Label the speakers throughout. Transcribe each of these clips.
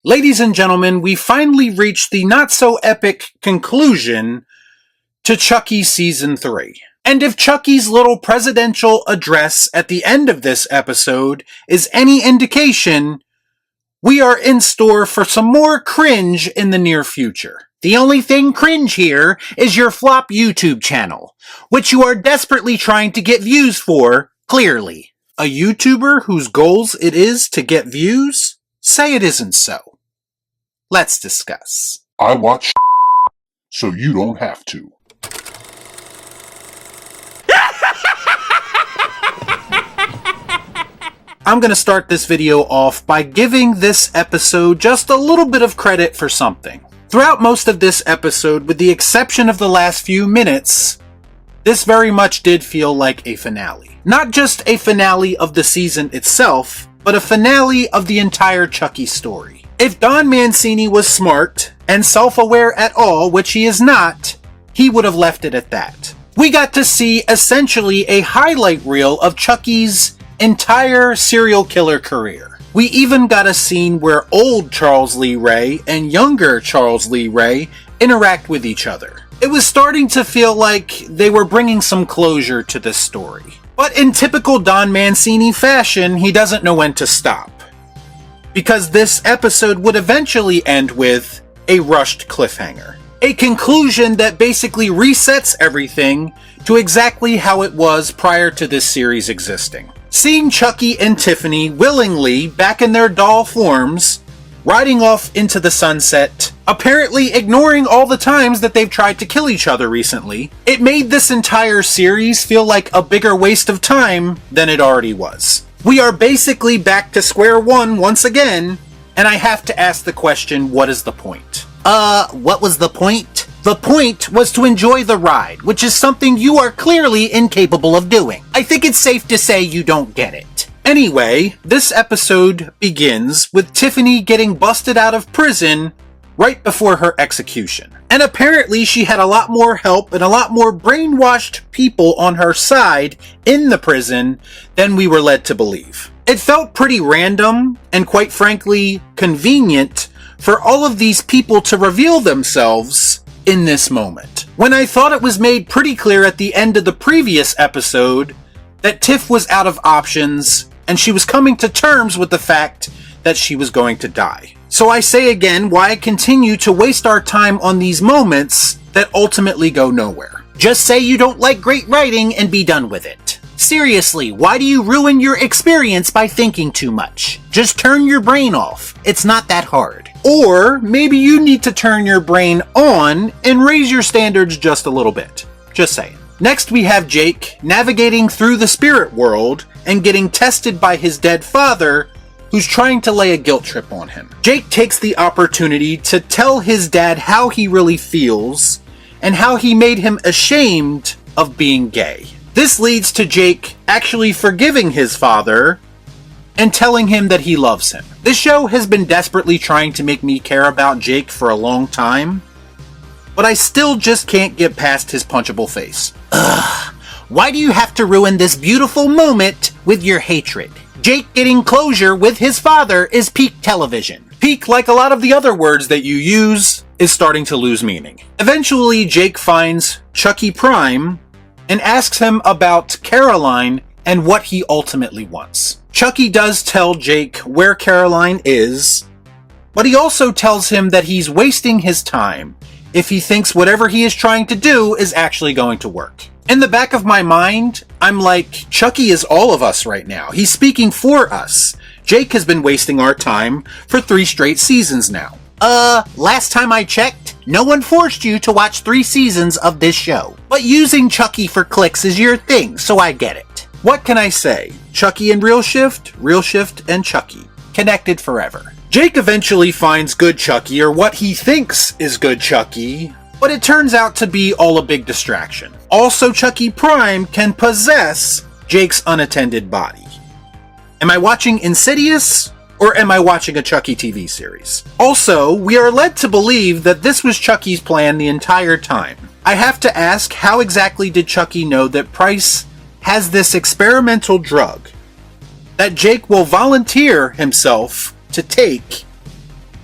Speaker 1: Ladies and gentlemen, we finally reached the not-so-epic conclusion to Chucky Season 3. And if Chucky's little presidential address at the end of this episode is any indication, we are in store for some more cringe in the near future. The only thing cringe here is your flop YouTube channel, which you are desperately trying to get views for, clearly. A YouTuber whose goals it is to get views? Say it isn't so. Let's discuss.
Speaker 2: I watch so you don't have to.
Speaker 1: I'm going to start this video off by giving this episode just a little bit of credit for something. Throughout most of this episode, with the exception of the last few minutes, this very much did feel like a finale. Not just a finale of the season itself, but a finale of the entire Chucky story. If Don Mancini was smart and self-aware at all, which he is not, he would have left it at that. We got to see essentially a highlight reel of Chucky's entire serial killer career. We even got a scene where old Charles Lee Ray and younger Charles Lee Ray interact with each other. It was starting to feel like they were bringing some closure to this story. But in typical Don Mancini fashion, he doesn't know when to stop. Because this episode would eventually end with a rushed cliffhanger. A conclusion that basically resets everything to exactly how it was prior to this series existing. Seeing Chucky and Tiffany willingly back in their doll forms, riding off into the sunset, apparently ignoring all the times that they've tried to kill each other recently, it made this entire series feel like a bigger waste of time than it already was. We are basically back to square one once again, and I have to ask the question, what is the point? What was the point? The point was to enjoy the ride, which is something you are clearly incapable of doing. I think it's safe to say you don't get it. Anyway, this episode begins with Tiffany getting busted out of prison right before her execution. And apparently she had a lot more help and a lot more brainwashed people on her side in the prison than we were led to believe. It felt pretty random and quite frankly convenient for all of these people to reveal themselves in this moment, when I thought it was made pretty clear at the end of the previous episode that Tiff was out of options and she was coming to terms with the fact that she was going to die. So I say again, why continue to waste our time on these moments that ultimately go nowhere? Just say you don't like great writing and be done with it. Seriously, why do you ruin your experience by thinking too much? Just turn your brain off. It's not that hard. Or maybe you need to turn your brain on and raise your standards just a little bit. Just saying. Next we have Jake navigating through the spirit world and getting tested by his dead father, who's trying to lay a guilt trip on him. Jake takes the opportunity to tell his dad how he really feels and how he made him ashamed of being gay. This leads to Jake actually forgiving his father and telling him that he loves him. This show has been desperately trying to make me care about Jake for a long time, but I still just can't get past his punchable face. Ugh, why do you have to ruin this beautiful moment with your hatred? Jake getting closure with his father is peak television. Peak, like a lot of the other words that you use, is starting to lose meaning. Eventually, Jake finds Chucky Prime and asks him about Caroline and what he ultimately wants. Chucky does tell Jake where Caroline is, but he also tells him that he's wasting his time if he thinks whatever he is trying to do is actually going to work. In the back of my mind, I'm like, Chucky is all of us right now. He's speaking for us. Jake has been wasting our time for 3 straight seasons now. Last time I checked, no one forced you to watch 3 seasons of this show. But using Chucky for clicks is your thing, so I get it. What can I say? Chucky and Real Shift and Chucky. Connected forever. Jake eventually finds good Chucky, or what he thinks is good Chucky, but it turns out to be all a big distraction. Also, Chucky Prime can possess Jake's unattended body. Am I watching Insidious, or am I watching a Chucky TV series? Also, we are led to believe that this was Chucky's plan the entire time. I have to ask, how exactly did Chucky know that Price has this experimental drug that Jake will volunteer himself to take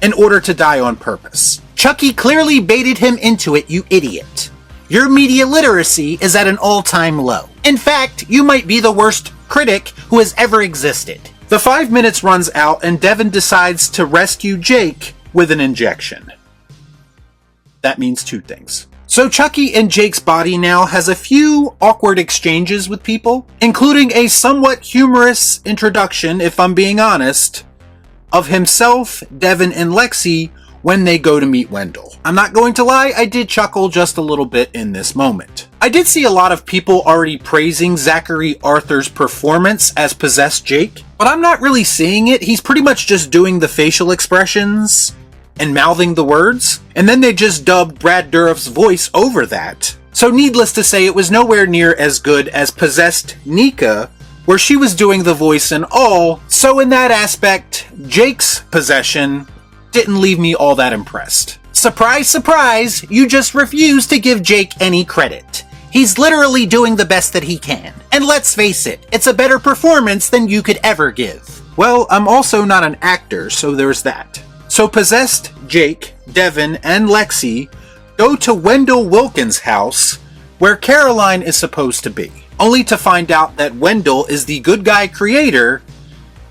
Speaker 1: in order to die on purpose. Chucky clearly baited him into it, you idiot. Your media literacy is at an all-time low. In fact, you might be the worst critic who has ever existed. The 5 minutes runs out and Devin decides to rescue Jake with an injection. That means two things. So Chucky in Jake's body now has a few awkward exchanges with people, including a somewhat humorous introduction, if I'm being honest, of himself, Devin, and Lexi when they go to meet Wendell. I'm not going to lie, I did chuckle just a little bit in this moment. I did see a lot of people already praising Zachary Arthur's performance as possessed Jake, but I'm not really seeing it. He's pretty much just doing the facial expressions and mouthing the words, and then they just dubbed Brad Dourif's voice over that. So needless to say, it was nowhere near as good as Possessed Nika, where she was doing the voice and all, so in that aspect, Jake's possession didn't leave me all that impressed. Surprise, surprise, you just refuse to give Jake any credit. He's literally doing the best that he can. And let's face it, it's a better performance than you could ever give. Well, I'm also not an actor, so there's that. So Possessed Jake, Devin, and Lexi go to Wendell Wilkins' house, where Caroline is supposed to be, only to find out that Wendell is the good guy creator,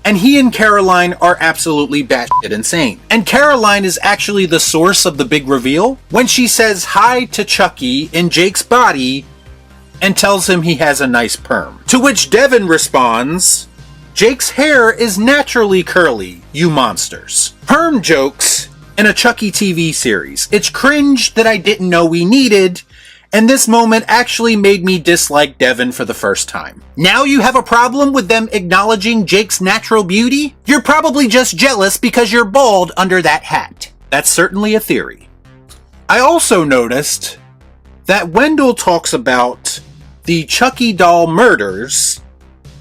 Speaker 1: and he and Caroline are absolutely batshit insane. And Caroline is actually the source of the big reveal when she says hi to Chucky in Jake's body and tells him he has a nice perm. To which Devin responds, "Jake's hair is naturally curly, you monsters." Perm jokes in a Chucky TV series. It's cringe that I didn't know we needed, and this moment actually made me dislike Devin for the first time. Now you have a problem with them acknowledging Jake's natural beauty? You're probably just jealous because you're bald under that hat. That's certainly a theory. I also noticed that Wendell talks about the Chucky doll murders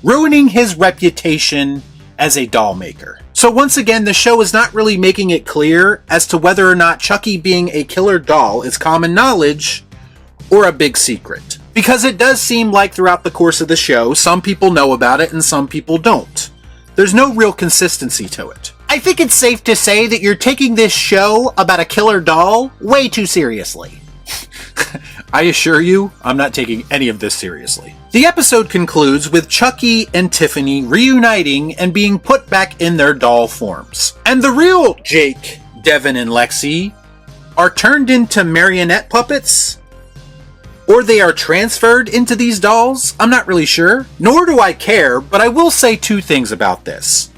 Speaker 1: ruining his reputation as a doll maker. So once again, the show is not really making it clear as to whether or not Chucky being a killer doll is common knowledge or a big secret. Because it does seem like throughout the course of the show, some people know about it and some people don't. There's no real consistency to it. I think it's safe to say that you're taking this show about a killer doll way too seriously. I assure you, I'm not taking any of this seriously. The episode concludes with Chucky and Tiffany reuniting and being put back in their doll forms. And the real Jake, Devin, and Lexi are turned into marionette puppets? Or they are transferred into these dolls? I'm not really sure. Nor do I care, but I will say two things about this.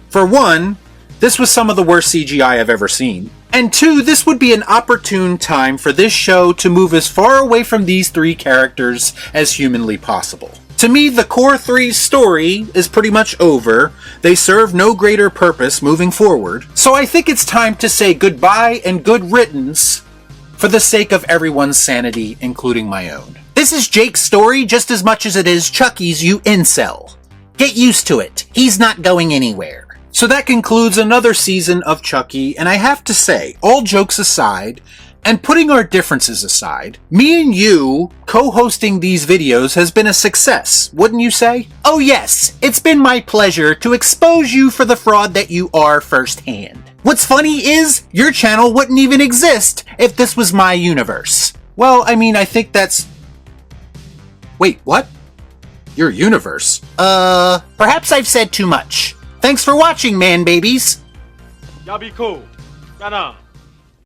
Speaker 1: For one, this was some of the worst CGI I've ever seen. And two, this would be an opportune time for this show to move as far away from these three characters as humanly possible. To me, the core three's story is pretty much over. They serve no greater purpose moving forward. So I think it's time to say goodbye and good riddance for the sake of everyone's sanity, including my own. This is Jake's story just as much as it is Chucky's, you incel. Get used to it. He's not going anywhere. So that concludes another season of Chucky, and I have to say, all jokes aside, and putting our differences aside, me and you co-hosting these videos has been a success, wouldn't you say? Oh yes, it's been my pleasure to expose you for the fraud that you are firsthand. What's funny is, your channel wouldn't even exist if this was my universe. Well, I mean, I think that's... Wait, what? Your universe? Perhaps I've said too much. Thanks for watching, man babies.
Speaker 3: Y'all be cool. Right on.